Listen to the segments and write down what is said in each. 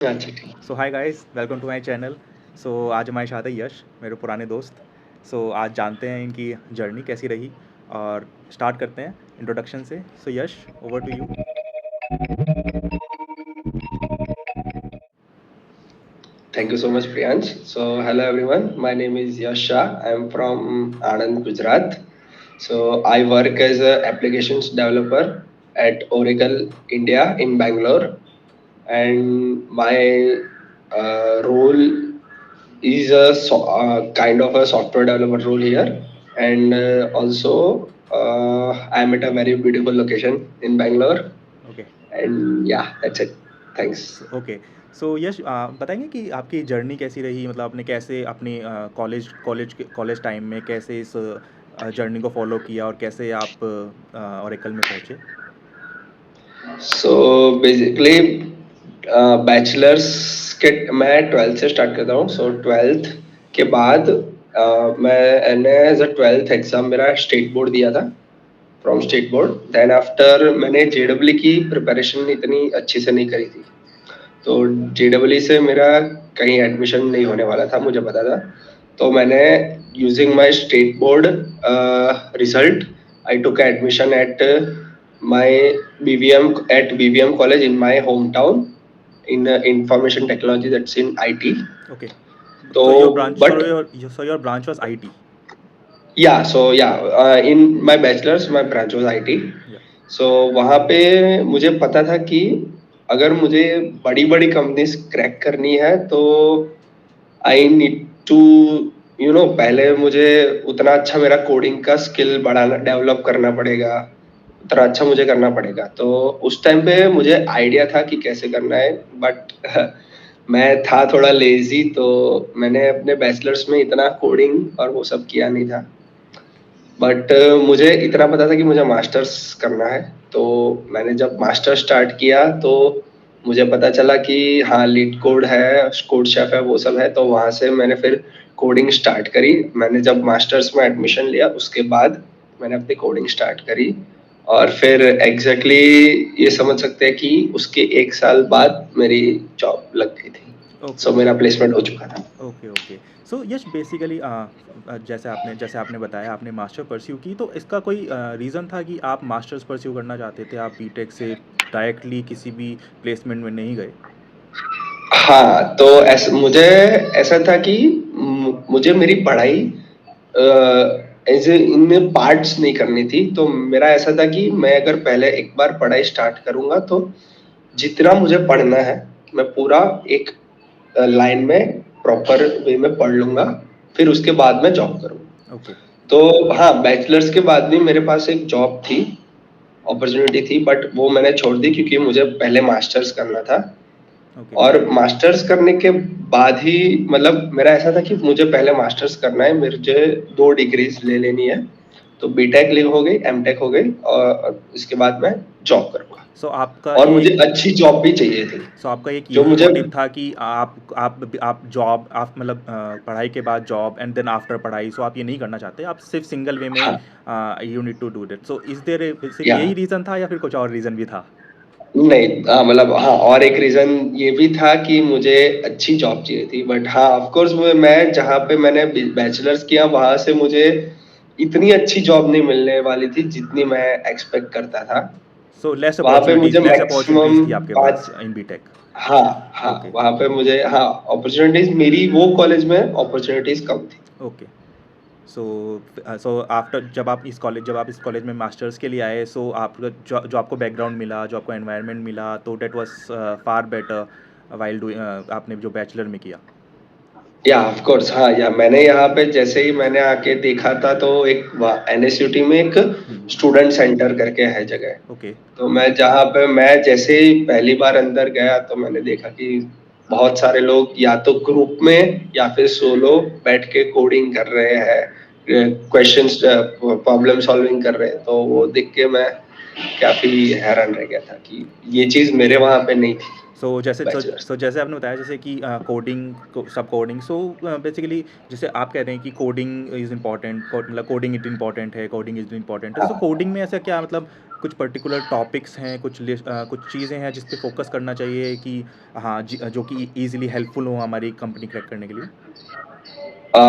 अच्छा ठीक। So hi guys, welcome to my channel. So आज हमारे साथ है यश, मेरे पुराने दोस्त। सो आज जानते हैं इनकी जर्नी कैसी रही और स्टार्ट करते हैं इंट्रोडक्शन से। So Yash, over to you. Thank you so much, Priyansh. So, hello everyone. My name is Yash Shah. I am from Anand, Gujarat. So, I work as a applications developer at Oracle India in Bangalore, and my role is kind of a software developer role here, and also I am at a very beautiful location in Bangalore, okay. and yeah, that's it. Thanks. Okay. So Yash, बताएंगे कि आपकी journey कैसी रही, मतलब आपने कैसे अपनी college time में कैसे इस जर्नी को फॉलो किया और कैसे आप ओरेकल में पहुँचे। सो बेसिकली बैचलर्स के मैं ट्वेल्थ से स्टार्ट करता हूँ। सो ट्वेल्थ के बाद मैंने एज अ ट्वेल्थ एग्जाम मेरा स्टेट बोर्ड दिया था, from state board. Then after मैंने जेडब्ल्यू की प्रिपरेशन इतनी अच्छी से नहीं करी थी, तो जेडब्ल्यू से मेरा कहीं एडमिशन नहीं होने वाला था, मुझे पता था। तो मैंने using my state board result I took admission at my BVM college in my home town in information technology, that's in IT। Okay. तो so your branch but so your branch was IT. In my bachelor's my branch was IT। Yeah. सो वहाँ पे मुझे पता था कि अगर मुझे बड़ी बड़ी कंपनीज क्रैक करनी है तो आई नीड टू पहले मुझे उतना अच्छा मेरा कोडिंग का स्किल बढ़ाना डेवलप करना पड़ेगा, उतना अच्छा मुझे करना पड़ेगा। तो उस टाइम पे मुझे आइडिया था कि कैसे करना है, बट मैं था थोड़ा लेजी, तो मैंने अपने बैचलर्स में इतना कोडिंग और वो सब किया नहीं था। बट मुझे इतना पता था कि मुझे मास्टर्स करना है। तो मैंने जब मास्टर स्टार्ट किया तो मुझे पता चला कि हाँ, लीड कोड है, कोड शेफ है, वो सब है। तो वहाँ से मैंने फिर कोडिंग स्टार्ट करी। मैंने जब मास्टर्स में एडमिशन लिया उसके बाद मैंने अपनी कोडिंग स्टार्ट करी, और फिर ये समझ सकते हैं कि उसके 1 साल बाद मेरी जॉब लग गई थी। ओके। सो मेरा प्लेसमेंट हो चुका था। Okay okay. So Yash, basically जैसे आपने बताया आपने मास्टर परस्यू की, तो इसका कोई रीज़न था कि आप मास्टर्स परस्यू करना चाहते थे, आप बीटेक से डायरेक्टली किसी भी प्लेसमेंट में नहीं गए। हाँ, तो मुझे ऐसा था कि मुझे मेरी पढ़ाई ऐसे इनमें पार्ट्स नहीं करनी थी। तो मेरा ऐसा था कि मैं अगर पहले एक बार पढ़ाई स्टार्ट करूंगा तो जितना मुझे पढ़ना है मैं पूरा एक लाइन में प्रॉपर वे में पढ़ लूंगा, फिर उसके बाद मैं जॉब करूंगा। ओके। तो हाँ, बैचलर्स के बाद भी मेरे पास एक जॉब थी, अपॉर्चुनिटी थी, बट वो मैंने छोड़ दी क्योंकि मुझे पहले मास्टर्स करना था। ओके। और मास्टर्स करने के बाद ही मतलब मेरा ऐसा था कि मुझे पहले मास्टर्स करना है, मुझे 2 डिग्रीज ले लेनी है। तो बीटेक हो गई, एमटेक हो गई, और इसके बाद मैं जॉब करूंगा। सो आपका और एक मुझे अच्छी जॉब भी चाहिए थी, सो आपका एक जो यही मुझे मोटिव था कि आप जॉब, आप मतलब पढ़ाई के बाद जॉब एंड देन आफ्टर पढ़ाई, सो आप ये नहीं करना चाहते, आप सिर्फ सिंगल वे में हाँ, you need to do that. So is there सिर्फ या यही रीज़न था या फिर कुछ और रीज़न भी था। नहीं, मतलब हाँ, और एक रीजन ये भी था कि मुझे अच्छी जॉब चाहिए थी। बट हाँ, ऑफ कोर्स मैं जहाँ पे मैंने बैचलर्स किया वहां से मुझे इतनी अच्छी जॉब नहीं मिलने वाली थी जितनी मैं एक्सपेक्ट करता था। सो वहां पे मुझे लेस मैक्सिमम अपॉर्चुनिटीज़ थी आपके पास 5। इन बीटेक। हाँ, हाँ, ओके। वहां पे मुझे हाँ, अपॉर्चुनिटीज मेरी वो कॉलेज में अपॉर्चुनिटीज कम थी। ओके। सो आफ्टर जब आप इस कॉलेज में मास्टर्स के लिए आए, सो आपका जो आपको बैकग्राउंड मिला, जो आपको एनवायरनमेंट मिला, तो that was far better while doing आपने जो बैचलर में किया। या ऑफ कोर्स, हाँ, या मैंने यहाँ पे जैसे ही मैंने आके देखा था तो एक NSUT में एक हम्म। स्टूडेंट सेंटर करके है जगह। ओके। तो मैं जहाँ पे मैं जैसे ही पहली बार अंदर गया तो मैंने देखा कि बहुत सारे लोग या तो ग्रुप में या फिर सोलो बैठ के कोडिंग कर रहे हैं, क्वेश्चंस प्रॉब्लम सॉल्विंग कर रहे हैं। तो वो देख के मैं काफी हैरान रह गया था कि ये चीज मेरे वहां पे नहीं थी, बैचलर्स। जैसे आपने बताया, जैसे कि कोडिंग, सब कोडिंग, सो बेसिकली जैसे आप कह रहे हैं कि कोडिंग इज़ इम्पॉर्टेंट, मतलब कोडिंग इट इम्पॉर्टेंट है, कोडिंग इज़ इम्पॉर्टेंट है, सो हाँ, कोडिंग में ऐसा क्या मतलब कुछ पर्टिकुलर टॉपिक्स हैं, कुछ चीज़ें हैं जिस पे फ़ोकस करना चाहिए कि हाँ, जो कि ईज़िली हेल्पफुल हो हमारी कंपनी क्रैक करने के लिए? अ,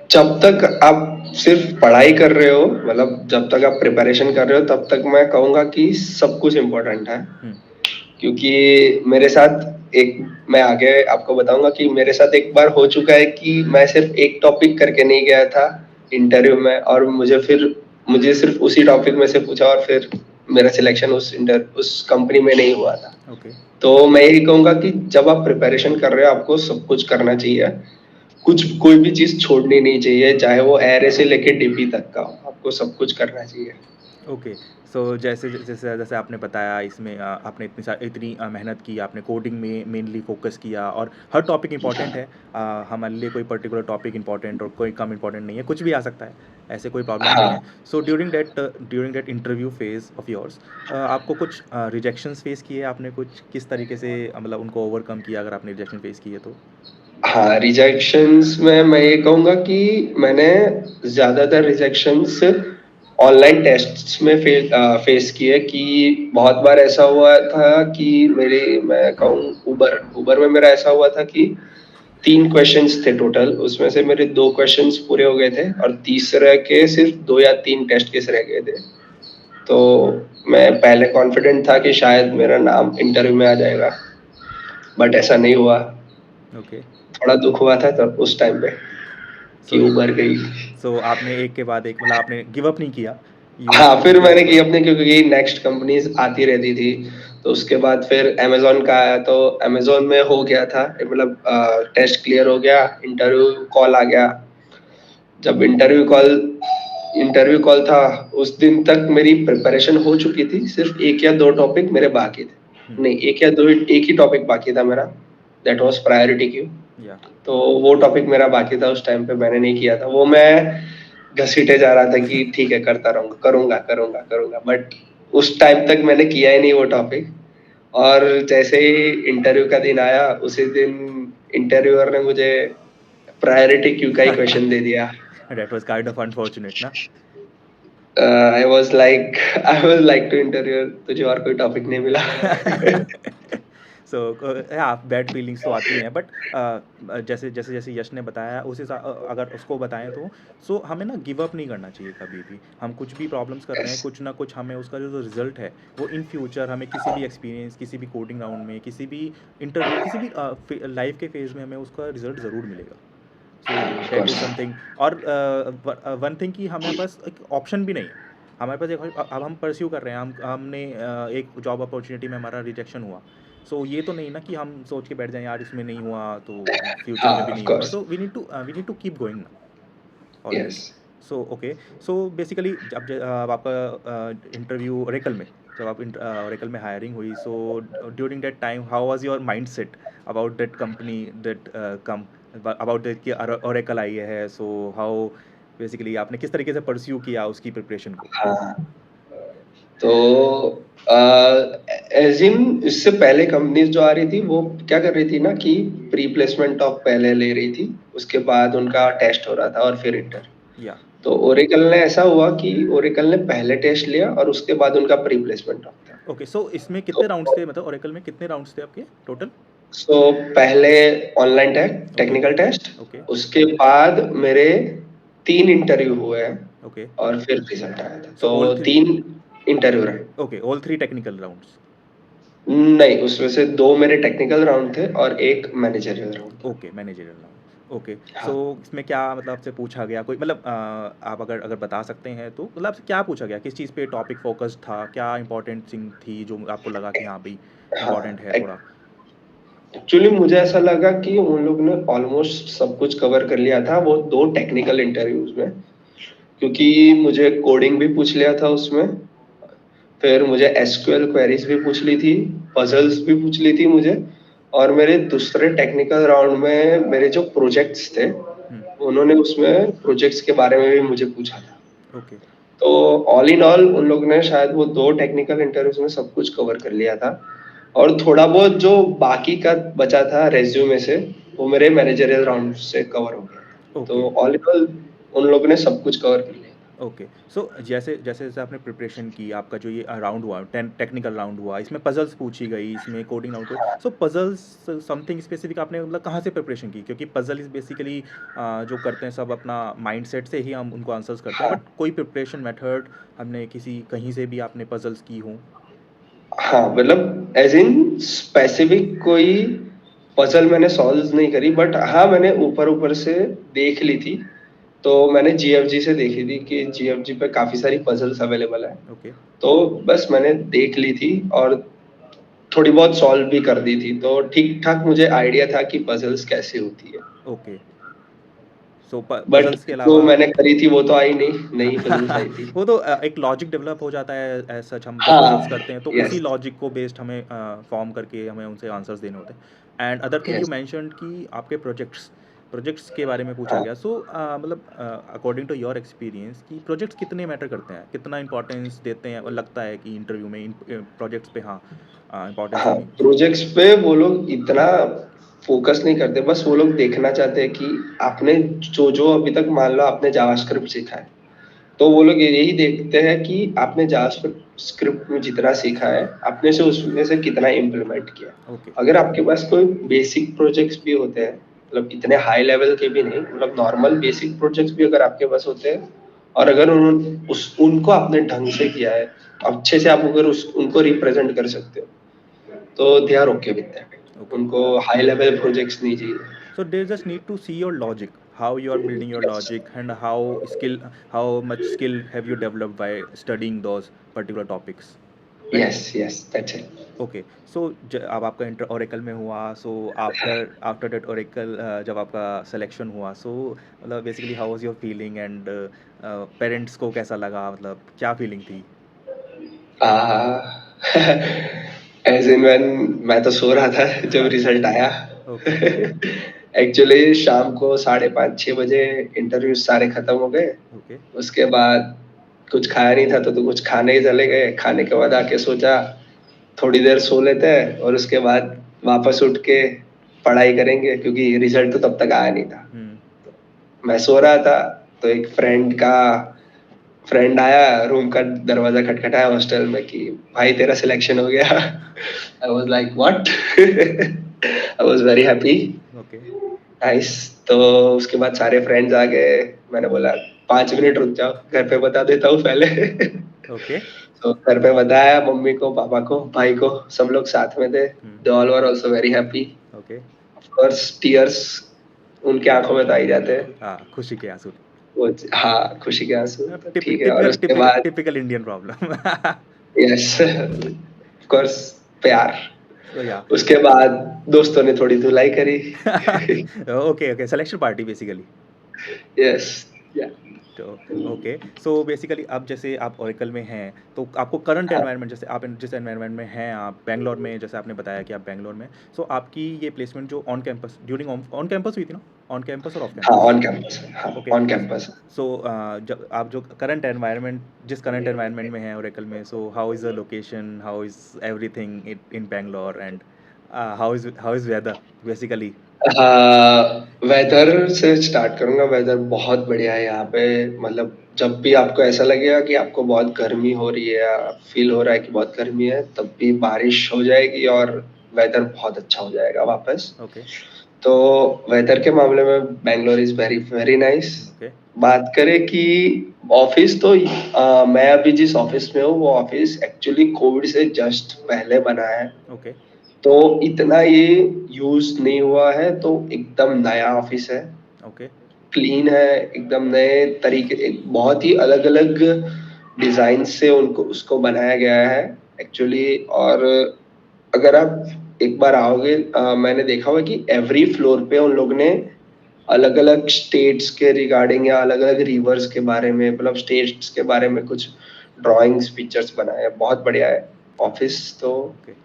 जब तक आप सिर्फ पढ़ाई कर रहे हो, मतलब जब तक आप प्रिपरेशन कर रहे हो, तब तक मैं कहूँगा कि सब कुछ इम्पोर्टेंट है। हुँ, क्योंकि मेरे साथ एक मैं आगे आपको बताऊँगा कि मेरे साथ एक बार हो चुका है कि मैं सिर्फ एक टॉपिक करके नहीं गया था इंटरव्यू में, और मुझे सिर्फ उसी टॉपिक में से पूछा, और फिर मेरा सिलेक्शन उस कंपनी में नहीं हुआ था। ओके, तो मैं यही कहूँगा कि जब आप प्रिपरेशन कर रहे हो, आपको सब कुछ करना चाहिए। कोई भी चीज़ छोड़नी नहीं चाहिए, चाहे वो एरे से लेके डीपी तक का हो, आपको सब कुछ करना चाहिए। ओके। सो जैसे आपने बताया इसमें आपने इतनी मेहनत की, आपने कोडिंग में मेनली फ़ोकस किया और हर टॉपिक इम्पोर्टेंट है। हमारे लिए कोई पर्टिकुलर टॉपिक इम्पोर्टेंट और कोई कम इम्पोर्टेंट नहीं है, कुछ भी आ सकता है, ऐसे कोई प्रॉब्लम नहीं है। हाँ, so during that interview phase of yours आपको कुछ रिजेक्शंस फ़ेस किए आपने कुछ किस तरीके से मतलब उनको ओवरकम किया अगर आपने रिजेक्शन फ़ेस किए तो? हाँ, रिजेक्शंस में मैं ये कहूँगा कि मैंने ज़्यादातर रिजेक्शंस ऑनलाइन टेस्ट्स में फेस किए। कि बहुत बार ऐसा हुआ था कि मैं कहूँ उबर में मेरा ऐसा हुआ था कि 3 क्वेश्चन्स थे टोटल, उसमें से मेरे 2 क्वेश्चन्स पूरे हो गए थे और तीसरे के सिर्फ 2 या 3 टेस्ट केस रह गए थे। तो मैं पहले कॉन्फिडेंट था कि शायद मेरा नाम इंटरव्यू में आ जाएगा, बट ऐसा नहीं हुआ। ओके। थोड़ा दुःख हुआ था तब उस टाइम पे सो कि उबर गई। आपने एक के बाद एक मतलब आपने गिव अप नहीं किया, हाँ, फिर यू मैंने की फ़ोकस्ड। अपने, क्योंकि नेक्स्ट कंपनीज़ आती रहती थी, तो उसके बाद फिर अमेज़न का आया, तो अमेज़न में हो गया था, मतलब टेस्ट क्लियर हो गया, इंटरव्यू कॉल आ गया। जब इंटरव्यू कॉल था, उस दिन तक मेरी प्रिपरेशन हो चुकी थी, सिर्फ 1 या 2 टॉपिक मेरे बाकी थे। हुँ, नहीं, 1 या 2 एक ही टॉपिक बाकी था मेरा, दैट वाज़ प्रायोरिटी क्यू। या तो वो टॉपिक मेरा बाकी था, उस टाइम पे मैंने नहीं किया था। वो मैं घसीटे जा रहा था कि ठीक है, करता रहूँगा, करूँगा, करूँगा, करूँगा, बट उस टाइम तक मैंने किया ही नहीं वो टॉपिक। और जैसे ही इंटरव्यू का दिन आया, उसी दिन इंटरव्यूअर ने मुझे प्रायोरिटी क्यू का ही क्वेश्चन दे दिया। That was kind of unfortunate ना? I was like to interviewer, तुझे और कोई टॉपिक नहीं मिला? सो हाँ, बैड फीलिंग्स तो आती हैं बट जैसे यश ने बताया अगर उसको बताएं तो सो हमें ना गिव अप नहीं करना चाहिए कभी भी। हम कुछ भी प्रॉब्लम्स कर रहे यस। हैं कुछ ना कुछ हमें उसका जो रिजल्ट है वो इन फ्यूचर हमें किसी भी एक्सपीरियंस किसी भी कोडिंग राउंड में किसी भी इंटरव्यू किसी भी लाइफ के फेज में हमें उसका रिजल्ट ज़रूर मिलेगा। सो of that is course. Something. और वन थिंग कि हमारे पास एक ऑप्शन भी नहीं है। हमारे पास एक अब हम परस्यू कर रहे हैं हमने एक जॉब अपॉर्चुनिटी में हमारा रिजेक्शन हुआ। सो ये तो नहीं ना कि हम सोच के बैठ जाएं यार इसमें नहीं हुआ तो फ्यूचर हाँ, में भी ऑफ नहीं होगा। Course. So we need to keep going ना yes. Always. So okay. So basically जब आपका इंटरव्यू ओरेकल में जब आप ओरेकल में हायरिंग हुई so during that time how was your mind set about that company that come about that कि Oracle आई है सो हाउ बेसिकली आपने किस तरीके से परस्यू किया उसकी प्रिपरेशन को? हाँ, तो एज़ इन इससे पहले कंपनीज़ जो आ रही थी, वो क्या कर रही थी ना कि प्री प्लेसमेंट टॉक पहले ले रही थी, उसके बाद उनका टेस्ट हो रहा था और फिर इंटरव्यू। या तो ओरेकल ने ऐसा हुआ कि ओरेकल ने पहले टेस्ट लिया और उसके बाद उनका प्री प्लेसमेंट टॉक था। ओके। सो इसमें कितने राउंड्स तो थे मतलब ओरेकल में कितने राउंड्स थे आपके टोटल? सो पहले online okay, technical test, okay, उसके बाद मेरे 3 इंटरव्यू हुए हैं ओके। और फिर रिजल्ट आया था। सो तो ऑल 3। 3 इंटरव्यू रहे। Okay, all 3 technical rounds. नहीं, उसमें से 2 मेरे टेक्निकल राउंड थे और 1 मैनेजरियल राउंड था। Okay, managerial round. ओके। सो हाँ। इसमें क्या मतलब आपसे पूछा गया कोई मतलब आप अगर अगर बता सकते हैं तो मतलब आपसे क्या पूछा गया? किस चीज़ पे टॉपिक फ़ोकस्ड था? क्या इम्पोर्टेंट थिंग थी जो आपको लगा कि हाँ भई हाँ, इम्पोर्टेंट है थोड़ा? एक्चुअली मुझे ऐसा लगा कि उन लोग ने ऑलमोस्ट सब कुछ कवर कर लिया था वो 2 टेक्निकल इंटरव्यूज़ में, क्योंकि मुझे कोडिंग भी पूछ लिया था उसमें, फिर मुझे एसक्यूएल क्वेरीज़ भी पूछ ली थी, पज़ल्स भी पूछ ली थी मुझे, और मेरे दूसरे टेक्निकल राउंड में मेरे जो प्रोजेक्ट्स थे, हुँ, उन्होंने उसमें प्रोजेक्ट्स के बारे में भी मुझे पूछा था। ओके, तो ऑल इन ऑल उन लोगों ने शायद वो 2 टेक्निकल इंटरव्यूज़ में सब कुछ कवर कर लिया था, और थोड़ा बहुत जो बाकी का बचा था रिज़्यूमे से, वो मेरे मैनेजरियल राउंड से कवर हो गया था। ओके। तो ऑल इन ऑल उन लोगों ने सब कुछ कवर कर लिया। ओके। सो जैसे जैसे जैसे आपने प्रिपरेशन की, आपका जो ये राउंड हुआ, टेक्निकल राउंड हुआ, इसमें पजल्स पूछी गई, इसमें कोडिंग राउंड हुई, सो पजल्स समथिंग स्पेसिफिक आपने मतलब कहाँ से प्रिपरेशन की? क्योंकि पजल इज बेसिकली जो करते हैं सब अपना माइंडसेट से ही हम उनको आंसर्स करते हैं, हाँ बट कोई प्रिपरेशन मेथड हमने किसी कहीं से भी आपने पजल्स की हों? हाँ, मतलब एज इन स्पेसिफिक कोई पजल मैंने सॉल्व नहीं करी, बट हाँ मैंने ऊपर ऊपर से देख ली थी। तो मैंने जीएफजी से देखी थी कि जीएफजी पे काफी सारी पजल्स अवेलेबल है। ओके। तो बस मैंने देख ली थी और थोड़ी बहुत सॉल्व भी कर दी थी, तो ठीक ठाक मुझे आइडिया था कि पजल्स कैसे होती है। ओके। सो बट पजल्स के जो अलावा मैंने करी थी वो तो आई नहीं, नई पजल्स आई थी। वो तो एक लॉजिक डेवलप हो जाता है एज सच। हम जब पजल्स हाँ। करते हैं तो उसी यस। लॉजिक को बेस्ड हमें फॉर्म करके हमें उनसे आंसर्स देने होते हैं। And other thing you yes. Mentioned कि आपके प्रोजेक्ट्स के बारे में पूछा हाँ। गया। सो मतलब अकॉर्डिंग टू योर एक्सपीरियंस कि प्रोजेक्ट्स कितने मैटर करते हैं, कितना इंपॉर्टेंस देते हैं, और लगता है कि इंटरव्यू में इन प्रोजेक्ट्स पे हाँ इंपॉर्टेंस हाँ, होगी? प्रोजेक्ट्स पे वो लोग इतना फोकस नहीं करते, बस वो लोग देखना चाहते हैं कि आपने जो जो अभी तक मान लो आपने जावास्क्रिप्ट सीखा है, तो वो लोग यही देखते हैं कि आपने जावास्क्रिप्ट में जितना सीखा है आपने से उसमें से कितना इम्प्लीमेंट किया। ओके। अगर आपके पास कोई बेसिक प्रोजेक्ट्स भी होते हैं, मतलब इतने हाई लेवल के भी नहीं, मतलब नॉर्मल बेसिक प्रोजेक्ट्स भी अगर आपके पास होते हैं, और अगर उनको आपने ढंग से किया है, अच्छे से आप अगर उनको रिप्रेजेंट कर सकते हो, तो they are okay with that. Okay. उनको हाई लेवल प्रोजेक्ट्स नहीं चाहिए। So they just need to see your logic, how you are building your yes. logic, and how much skill have you developed by studying those particular topics, right? Yes. Yes, that's it. Okay. So अब आपका inter Oracle में हुआ, so after after that Oracle जब आपका selection हुआ, so मतलब basically how was your feeling, and parents को कैसा लगा, मतलब क्या फीलिंग थी? एज इन व्हेन मैं तो सो रहा था जब रिजल्ट आया। ओके। एक्चुअली शाम को 5:30-6 बजे इंटरव्यू सारे खत्म हो गए। ओके। उसके बाद कुछ खाया नहीं था, तो कुछ खाने ही चले गए। खाने के बाद आके सोचा थोड़ी देर सो लेते हैं और उसके बाद वापस उठ के पढ़ाई करेंगे, क्योंकि रिजल्ट तो तब तक आया नहीं था। हम्म। मैं सो रहा था, तो एक फ्रेंड आया, रूम का दरवाजा खटखटाया हॉस्टल में कि भाई तेरा सिलेक्शन हो गया। I was like what. I was very happy. Okay. Nice. तो उसके बाद सारे फ्रेंड्स आ गए। मैंने बोला 5 मिनट रुक जाओ, घर पे बता देता हूँ पहले। ओके। तो घर पे बताया, मम्मी को, पापा को, भाई को, सब लोग साथ में थे। Hmm. They all were also very happy. Okay. Of course tears उनके आंखों में तो आ ही जाते हैं। हाँ, खुशी के आंसू। वो हाँ, खुशी के आंसू, तो ठीक है। और टिपिकल उसके टिपिकल बाद typical Indian problem. Yes, of course, प्यार। सो या। उसके बाद दोस्तों ने थोड़ी धुलाई करी। Okay. Okay, selection party basically. Yes. या। तो ओके। सो बेसिकली अब जैसे आप ओरेकल में हैं, तो आपको करंट हाँ एनवायरनमेंट, जैसे आप जिस एनवायरनमेंट में हैं, आप बैंगलोर में, जैसे आपने बताया कि आप बैंगलोर में, सो आपकी ये प्लेसमेंट जो on campus during on campus हुई थी ना? ऑन कैंपस और ऑफ हाँ, कैंपस? On campus. हाँ, ओके। On campus. सो जब आप जो करंट एनवायरनमेंट जिस करंट एनवायरनमेंट में हैं ओरेकल में, so how is the location, how is everything in Bangalore, and how is weather basically? Weather से स्टार्ट करूंगा। वेदर बहुत बढ़िया है यहाँ पे। मतलब जब भी आपको ऐसा लगेगा कि आपको बहुत गर्मी हो रही है, या फील हो रहा है कि बहुत गर्मी है, तब भी बारिश हो जाएगी और वेदर बहुत अच्छा हो जाएगा वापस। ओके। तो वेदर के मामले में Bangalore is very very nice. Okay. बात करें कि ऑफिस, तो मैं अभी जिस ऑफिस में हूँ वो ऑफिस एक्चुअली कोविड से जस्ट पहले बना है। ओके। तो इतना ये यूज नहीं हुआ है, तो एकदम नया ऑफिस है। ओके। क्लीन है, एकदम नए तरीके, एक बहुत ही अलग अलग डिजाइन से उनको उसको बनाया गया है एक्चुअली। और अगर आप एक बार आओगे, मैंने देखा हुआ कि एवरी फ्लोर पे उन लोग ने अलग अलग स्टेट्स के रिगार्डिंग या अलग अलग रिवर्स के बारे में, मतलब स्टेट्स के बारे में कुछ ड्राइंग्स पिक्चर्स बनाए हैं। बहुत बढ़िया है ऑफिस तो। ओके।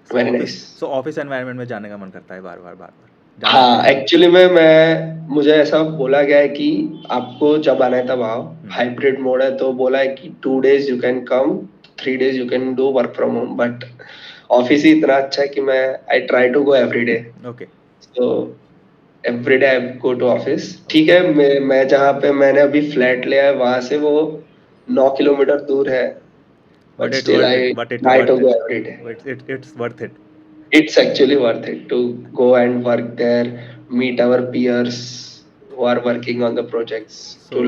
Very nice. सो ऑफिस एनवायरनमेंट में जाने का मन करता है बार बार बार बार, जाना हाँ, चाहिए। एक्चुअली में मैं मुझे ऐसा बोला गया है कि आपको जब आना है तब आओ। हम्म। हाइब्रिड मोड है, तो बोला है कि 2 days you can come, 3 days you can do work from home. But office ही इतना अच्छा है कि मैं I try to go every day. Okay. तो everyday I go to office. ठीक है, मैं जहाँ पे मैंने अभी फ्लैट लिया है वहां से वो 9 किलोमीटर दूर है, but but it's still worth I it, but it's try to worth go it, everyday. It's worth it. It's actually worth it to go and work there, meet our peers who are working on the projects, to So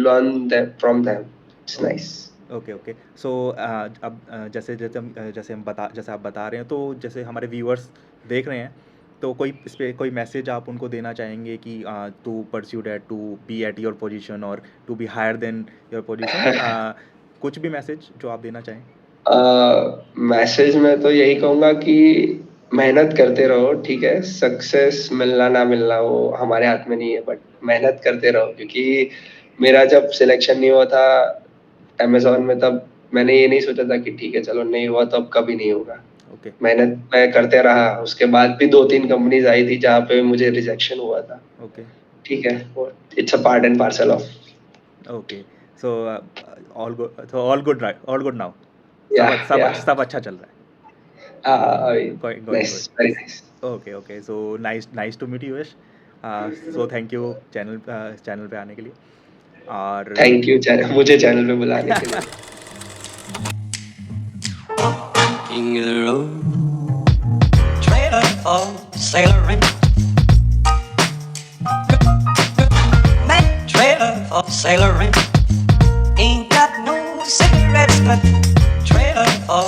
learn that from them. It's okay, nice. Okay, okay. So अब जैसे आप बता रहे हैं, तो जैसे हमारे viewers देख रहे हैं, तो कोई इस पे कोई मैसेज आप उनको देना चाहेंगे कि to pursue that, to be at your position और to be higher than your position, कुछ भी मैसेज जो आप देना चाहें? मैसेज में तो यही कहूंगा कि मेहनत करते रहो, ठीक है। सक्सेस मिलना ना मिलना वो हमारे हाथ में नहीं है, बट मेहनत करते रहो। क्योंकि मेरा जब सिलेक्शन नहीं हुआ था अमेज़न में, तब मैंने ये नहीं सोचा था कि ठीक है चलो नहीं हुआ तो अब कभी नहीं होगा। ओके, मेहनत मैं करते रहा, उसके बाद भी 2-3 कंपनीज़ आई थी जहाँ पे मुझे रिजेक्शन हुआ था। ओके, ठीक है, वो it's a part and parcel of. Okay. So all good, right? All good now? या या सब अच्छा चल रहा है? Going nice, good. Very nice. Okay, okay. So nice nice to meet you Yash. So thank you channel पे आने के लिए. और थैंक यू मुझे चैनल पे बुलाने के लिए। King of the road, trailer for sailoring. Man, trailer for sailoring. Ain't got no cigarettes, but trailer for